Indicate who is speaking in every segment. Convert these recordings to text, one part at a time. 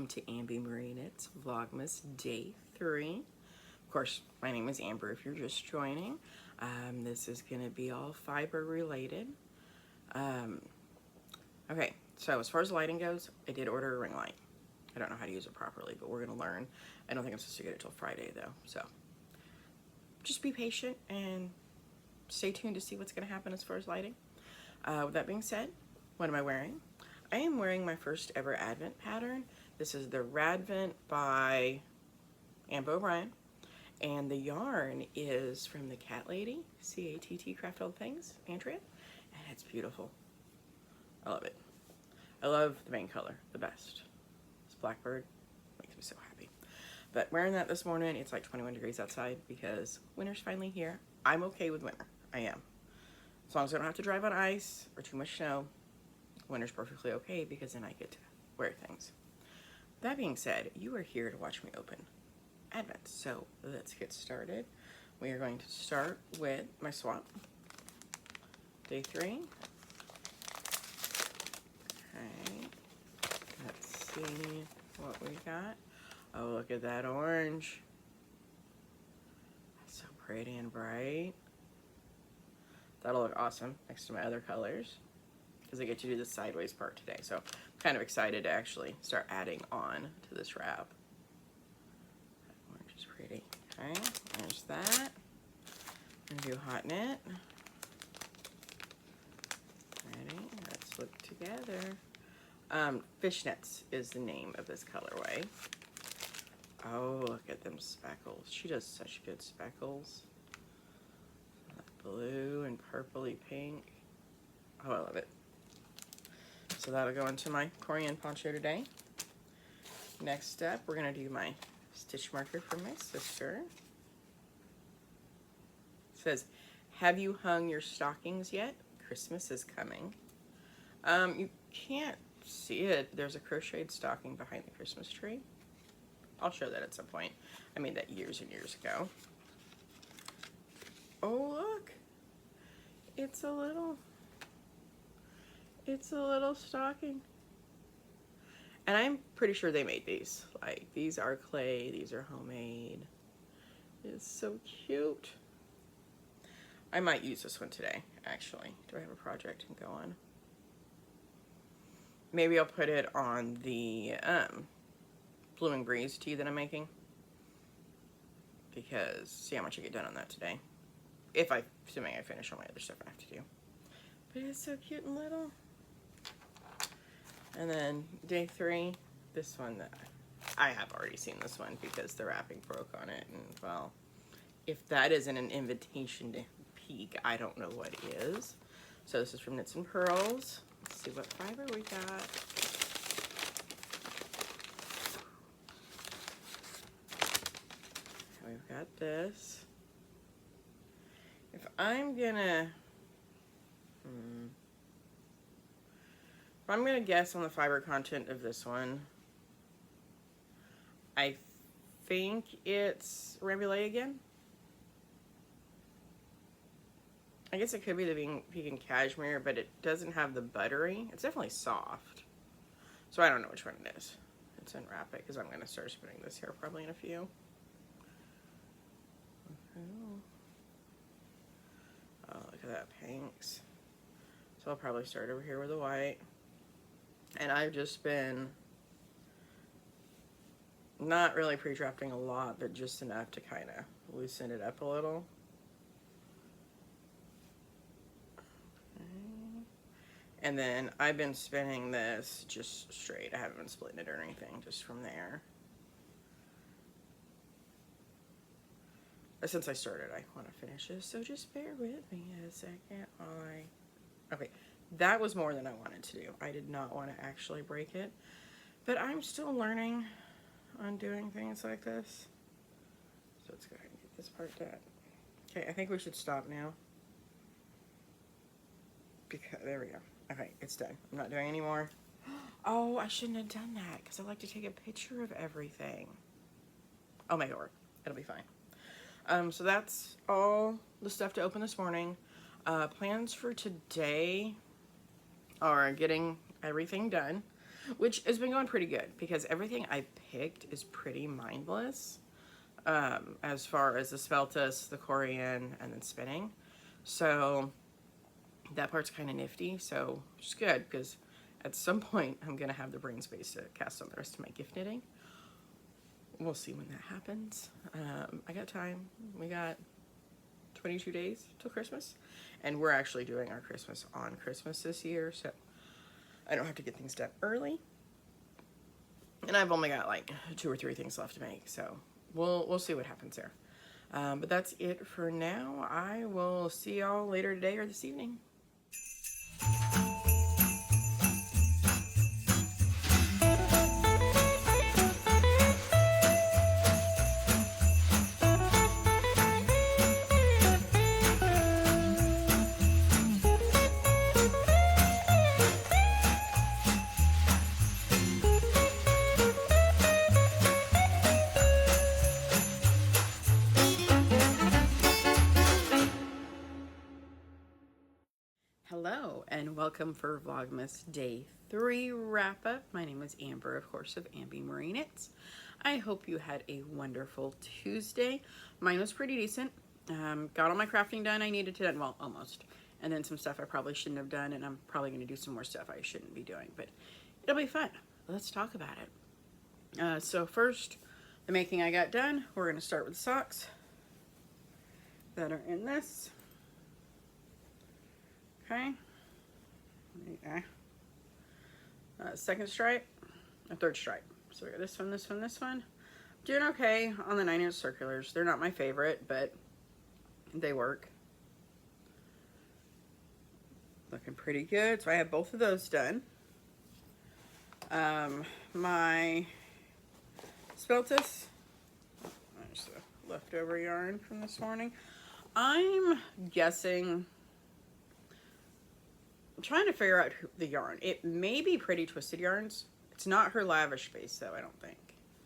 Speaker 1: to AMBYMARIEKNITS VLOGMAS Day 3. Of course, my name is Amber if you're just joining. This is going to be all fiber related. Okay, so as far as lighting goes, I did order a ring light. I don't know how to use it properly, but we're going to learn. I don't think I'm supposed to get it till Friday though, so just be patient and stay tuned to see what's going to happen as far as lighting. With that being said, what am I wearing? I am wearing my first ever Advent pattern. This is the Radvent by Ambah, and the yarn is from the Cat Lady, C-A-T-T Craft All Things, Andrea, and it's beautiful. I love it. I love the main color the best. This blackbird makes me so happy. But wearing that this morning, it's like 21 degrees outside because winter's finally here. I'm okay with winter. I am. As long as I don't have to drive on ice or too much snow, winter's perfectly okay because then I get to wear things. That being said, you are here to watch me open Advent. So let's get started. We are going to start with my swap. Day 3. Okay. Let's see what we got. Oh, look at that orange. That's so pretty and bright. That'll look awesome next to my other colors because I get to do the sideways part today. So I'm kind of excited to actually start adding on to this wrap. That orange is pretty. Okay, there's that. I'm gonna do hot knit. Ready? Let's look together. Fishnets is the name of this colorway. Oh, look at them speckles. She does such good speckles. Blue and purpley pink. Oh, I love it. So that'll go into my Coorie and Poncho today. Next up, we're gonna do my stitch marker for my sister. It says, have you hung your stockings yet? Christmas is coming. You can't see it. There's a crocheted stocking behind the Christmas tree. I'll show that at some point. I made that years and years ago. Oh, look. It's a little stocking. And I'm pretty sure they made these. Like, these are clay, these are homemade. It's so cute. I might use this one today, actually. Do I have a project to go on? Maybe I'll put it on the Blooming Breeze tee that I'm making. Because, see how much I get done on that today. Assuming I finish all my other stuff I have to do. But it's so cute and little. And then day 3, this one that I have already seen this one because the wrapping broke on it. And well, if that isn't an invitation to peek, I don't know what is. So this is from Knitzandpearls. Let's see what fiber we got. We've got this. If I'm gonna guess on the fiber content of this one, I think it's Ravelry again. I guess it could be the vegan cashmere, but it doesn't have the buttery. It's definitely soft. So I don't know which one it is. Let's unwrap it because I'm gonna start spinning this here probably in a few. Oh, look at that pinks. So I'll probably start over here with the white. And I've just been not really pre-drafting a lot, but just enough to kind of loosen it up a little. Okay. And then I've been spinning this just straight. I haven't been splitting it or anything, just from there. Since I started, I want to finish this, so just bear with me a second while okay, that was more than I wanted to do. I did not want to actually break it, but I'm still learning on doing things like this. So let's go ahead and get this part done. Okay, I think we should stop now. Because, there we go. Okay, it's done. I'm not doing any more. Oh, I shouldn't have done that, because I like to take a picture of everything. I'll make it work. It'll be fine. So that's all the stuff to open this morning. Plans for today are getting everything done. which has been going pretty good because everything I picked is pretty mindless. As far as the Speltas, the Coorie, and then spinning. So that part's kind of nifty, so it's good because at some point I'm going to have the brain space to cast on the rest of my gift knitting. We'll see when that happens. I got time. We got 22 days till Christmas, and we're actually doing our Christmas on Christmas this year, so I don't have to get things done early. And I've only got like 2 or 3 things left to make, so we'll see what happens there. But that's it for now. I will see y'all later today or this evening. Hello and welcome for Vlogmas Day 3 wrap up. My name is Amber, of course, of AMBYMARIEKNITS. I hope you had a wonderful Tuesday. Mine was pretty decent. Got all my crafting done I needed to done, well, almost. And then some stuff I probably shouldn't have done, and I'm probably going to do some more stuff I shouldn't be doing, but it'll be fun. Let's talk about it. So first, the making I got done. We're going to start with socks that are in this. Okay. Second stripe, a third stripe. So we got this one, this one, this one. Doing okay on the 9-inch circulars. They're not my favorite, but they work. Looking pretty good. So I have both of those done. My Speltas, there's the leftover yarn from this morning. I'm guessing, I'm trying to figure out the yarn. It may be Pretty Twisted Yarns. It's not her Lavish base though, I don't think.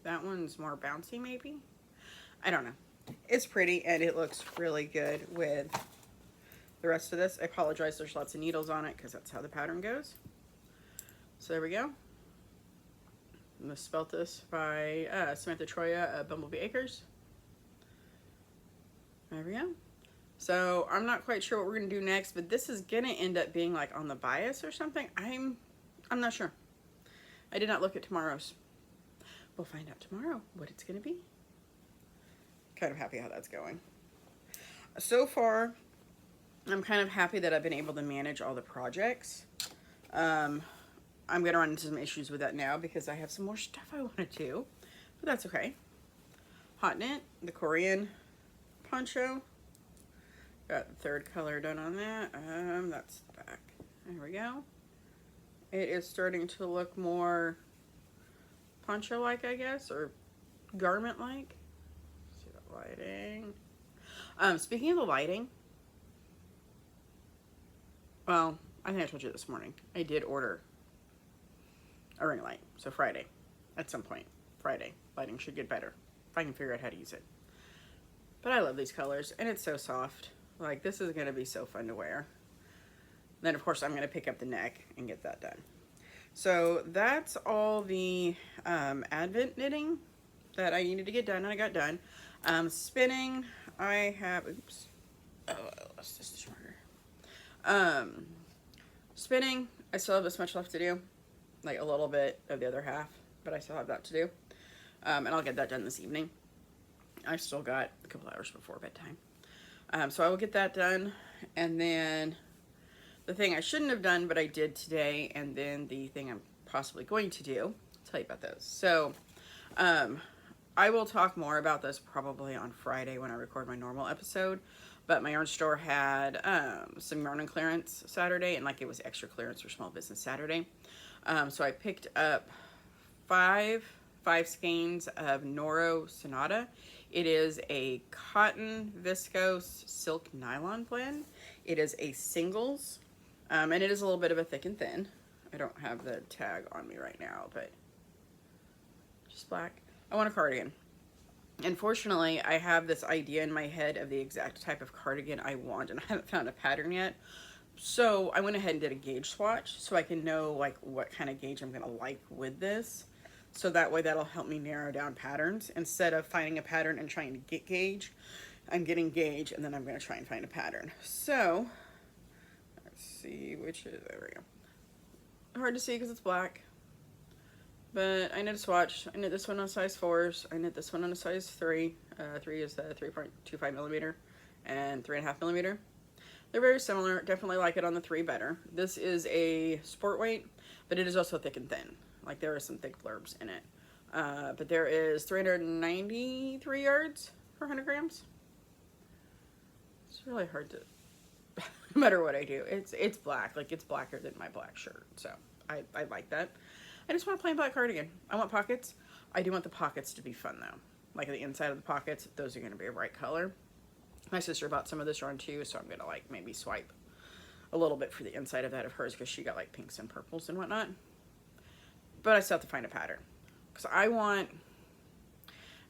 Speaker 1: That one's more bouncy maybe. I don't know. It's pretty and it looks really good with the rest of this. I apologize, there's lots of needles on it because that's how the pattern goes. So there we go. And the Speltas by Samantha, Troia, Bumblebee Acres. There we go. So I'm not quite sure what we're gonna do next, but this is gonna end up being like on the bias or something. I'm not sure. I did not look at tomorrow's. We'll find out tomorrow what it's gonna be. Kind of happy how that's going. So far, I'm kind of happy that I've been able to manage all the projects. I'm gonna run into some issues with that now because I have some more stuff I wanna do, but that's okay. Hot knit, the Korean poncho. Got the third color done on that. That's the back. There we go. It is starting to look more poncho-like, I guess, or garment-like. See the lighting. Speaking of the lighting, well, I think I told you this morning. I did order a ring light. So Friday, at some point, Friday, lighting should get better if I can figure out how to use it. But I love these colors, and it's so soft. Like, this is going to be so fun to wear. Then, of course, I'm going to pick up the neck and get that done. So, that's all the Advent knitting that I needed to get done, and I got done. Spinning, I have... Oops. Oh, I lost this marker. Spinning, I still have this much left to do. Like, a little bit of the other half, but I still have that to do. And I'll get that done this evening. I've still got a couple hours before bedtime. So I will get that done, and then the thing I shouldn't have done, but I did today, and then the thing I'm possibly going to do, I'll tell you about those. So I will talk more about this probably on Friday when I record my normal episode, but my yarn store had some yarn on clearance Saturday, and like it was extra clearance for Small Business Saturday. So I picked up five skeins of Noro Sonata. It is a cotton viscose silk nylon blend. It is a singles, and it is a little bit of a thick and thin. I don't have the tag on me right now, but just black. I want a cardigan. Unfortunately, I have this idea in my head of the exact type of cardigan I want, and I haven't found a pattern yet. So I went ahead and did a gauge swatch so I can know like what kind of gauge I'm gonna like with this. So that way that'll help me narrow down patterns. Instead of finding a pattern and trying to get gauge, I'm getting gauge and then I'm gonna try and find a pattern. So, let's see which is, there we go. Hard to see because it's black. But I knit a swatch. I knit this one on size 4s. I knit this one on a size 3. 3 is the 3.25 millimeter and 3.5 millimeter. They're very similar. Definitely like it on the 3 better. This is a sport weight, but it is also thick and thin. Like there are some thick blurbs in it. But there is 393 yards per 100 grams. It's really hard to, no matter what I do. It's black. Like it's blacker than my black shirt. So I like that. I just want a plain black cardigan. I want pockets. I do want the pockets to be fun though. Like the inside of the pockets, those are going to be a bright color. My sister bought some of this yarn too, so I'm going to like maybe swipe a little bit for the inside of that of hers because she got like pinks and purples and whatnot. But I still have to find a pattern because I want,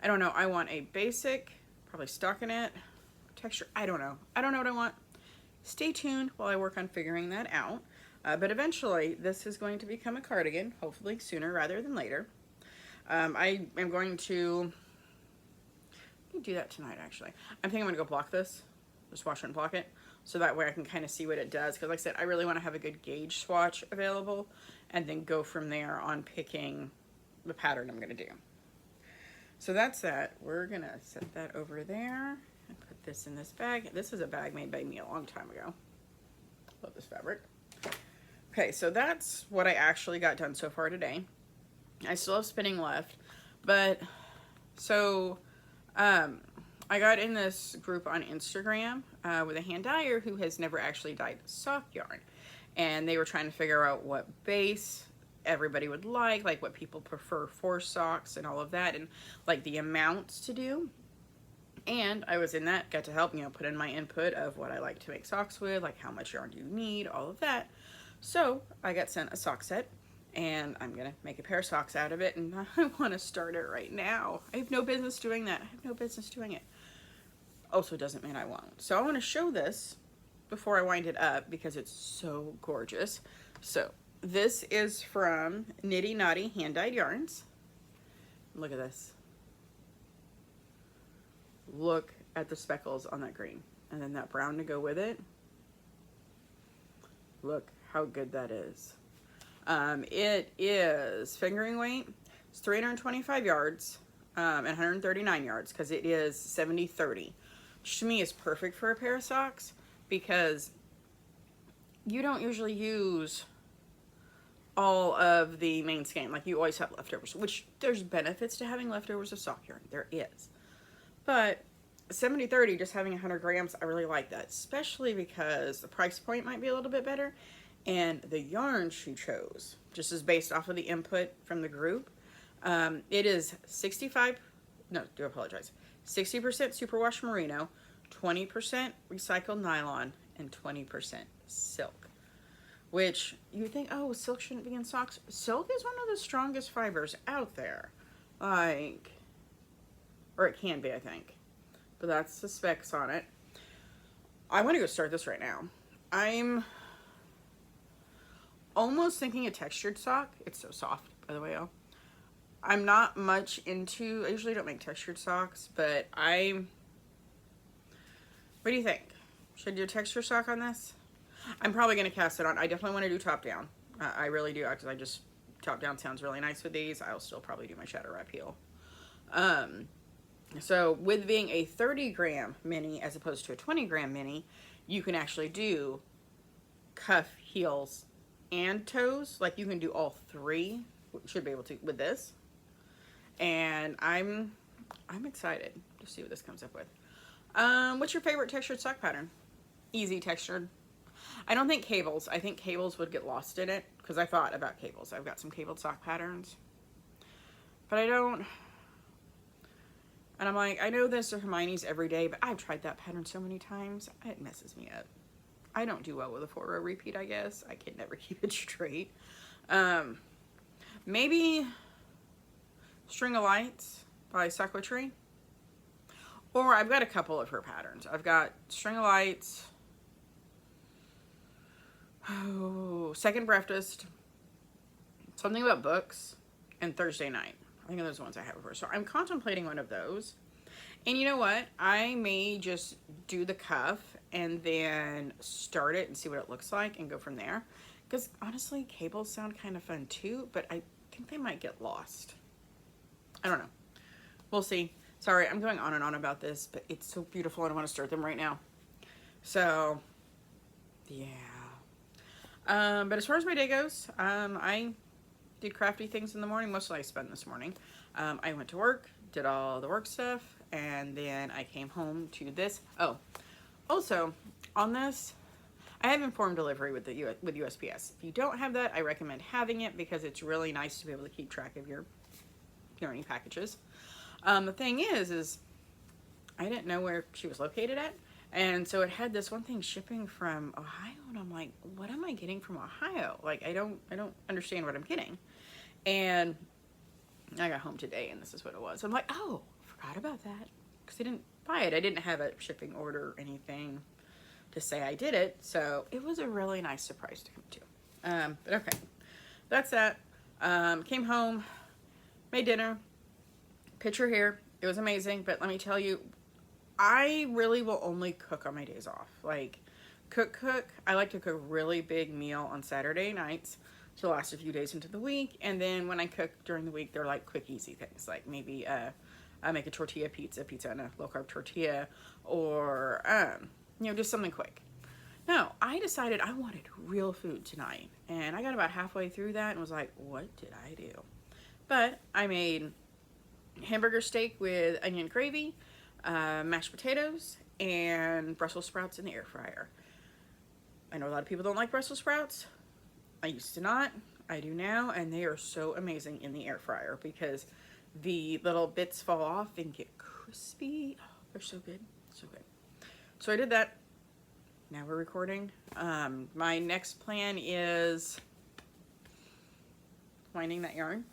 Speaker 1: I don't know, I want a basic, probably stockinette texture. I don't know what I want. Stay tuned while I work on figuring that out. But eventually this is going to become a cardigan, hopefully sooner rather than later. I am going to do that tonight actually. I'm thinking I'm gonna go block this, just wash it and block it, so that way I can kind of see what it does. Because like I said, I really want to have a good gauge swatch available and then go from there on picking the pattern I'm gonna do. So that's that. We're gonna set that over there and put this in this bag. This is a bag made by me a long time ago. Love this fabric. Okay, so that's what I actually got done so far today. I still have spinning left, but so I got in this group on Instagram with a hand dyer who has never actually dyed sock yarn, and they were trying to figure out what base everybody would like what people prefer for socks and all of that, and like the amounts to do. And I was in that, got to help, you know, put in my input of what I like to make socks with, like how much yarn do you need, all of that. So I got sent a sock set, and I'm gonna make a pair of socks out of it, and I want to start it right now. I have no business doing that. I have no business doing it. Also doesn't mean I won't. So I want to show this before I wind it up because it's so gorgeous. So this is from Knitty Knotty Handdyed yarns. Look at this. Look at the speckles on that green, and then that brown to go with it. Look how good that is. It is fingering weight. It's 325 yards and 139 yards because it is 70-30, which to me is perfect for a pair of socks because you don't usually use all of the main skein. Like you always have leftovers, which there's benefits to having leftovers of sock yarn. There is. But 70-30, just having 100 grams, I really like that, especially because the price point might be a little bit better. And the yarn she chose, just is based off of the input from the group. It is 60% superwash merino, 20% recycled nylon, and 20% silk. Which you think, oh, silk shouldn't be in socks. Silk is one of the strongest fibers out there. Like, or it can be, I think. But that's the specs on it. I want to go start this right now. I'm almost thinking a textured sock. It's so soft, by the way, y'all. I'm not much into, I usually don't make textured socks, but what do you think? Should I do a texture sock on this? I'm probably going to cast it on. I definitely want to do top down. I really do, because I just, top down sounds really nice with these. I'll still probably do my shadow wrap heel. So with being a 30 gram mini as opposed to a 20 gram mini, you can actually do cuff, heels, and toes. Like you can do all three. Should be able to with this. And I'm excited to see what this comes up with. What's your favorite textured sock pattern? Easy textured. I don't think cables. I think cables would get lost in it because I thought about cables. I've got some cabled sock patterns, but I don't. And I'm like, I know this are Hermione's every day, but I've tried that pattern so many times, it messes me up. I don't do well with a 4-row repeat, I guess. I can never keep it straight. Maybe String of Lights by Sakwa. Or I've got a couple of her patterns. I've got String of Lights. Oh, second breakfast, something about books, and Thursday night. I think those are the ones I have before. So I'm contemplating one of those. And you know what? I may just do the cuff and then start it and see what it looks like and go from there. Because honestly, cables sound kind of fun too, but I think they might get lost. I don't know. We'll see. Sorry, I'm going on and on about this, but it's so beautiful and I want to start them right now. So, yeah. But as far as my day goes, I did crafty things in the morning. Mostly I spent this morning. I went to work, did all the work stuff, and then I came home to this. Oh, also on this, I have informed delivery with with USPS. If you don't have that, I recommend having it because it's really nice to be able to keep track of your yarny packages. The thing is I didn't know where she was located at, and so it had this one thing shipping from Ohio, and I'm like, what am I getting from Ohio? Like, I don't understand what I'm getting. And I got home today, and this is what it was. I'm like, oh, forgot about that, because I didn't buy it. I didn't have a shipping order or anything to say I did it, so it was a really nice surprise to come to. But okay, that's that. Came home, made dinner, picture here. It was amazing, but let me tell you, I really will only cook on my days off. Like, cook. I like to cook a really big meal on Saturday nights to last a few days into the week, and then when I cook during the week, they're like quick, easy things, like maybe I make a tortilla pizza and a low-carb tortilla, or you know, just something quick. No, I decided I wanted real food tonight, and I got about halfway through that and was like, what did I do? But I made hamburger steak with onion gravy, mashed potatoes, and Brussels sprouts in the air fryer. I know a lot of people don't like Brussels sprouts. I used to not. I do now, and they are so amazing in the air fryer because the little bits fall off and get crispy. Oh, they're so good, so good. So I did that. Now we're recording. My next plan is winding that yarn,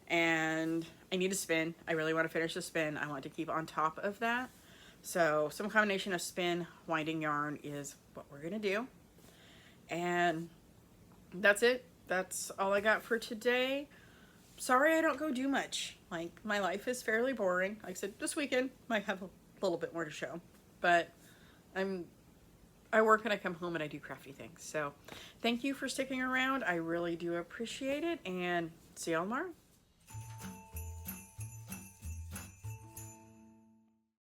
Speaker 1: and I need a spin. I really want to finish the spin. I want to keep on top of that. So some combination of spin, winding yarn is what we're gonna do. And that's it. That's all I got for today. Sorry I don't go do much. Like, my life is fairly boring. Like I said, this weekend might have a little bit more to show. But I work and I come home and I do crafty things. So thank you for sticking around. I really do appreciate it, and see y'all tomorrow.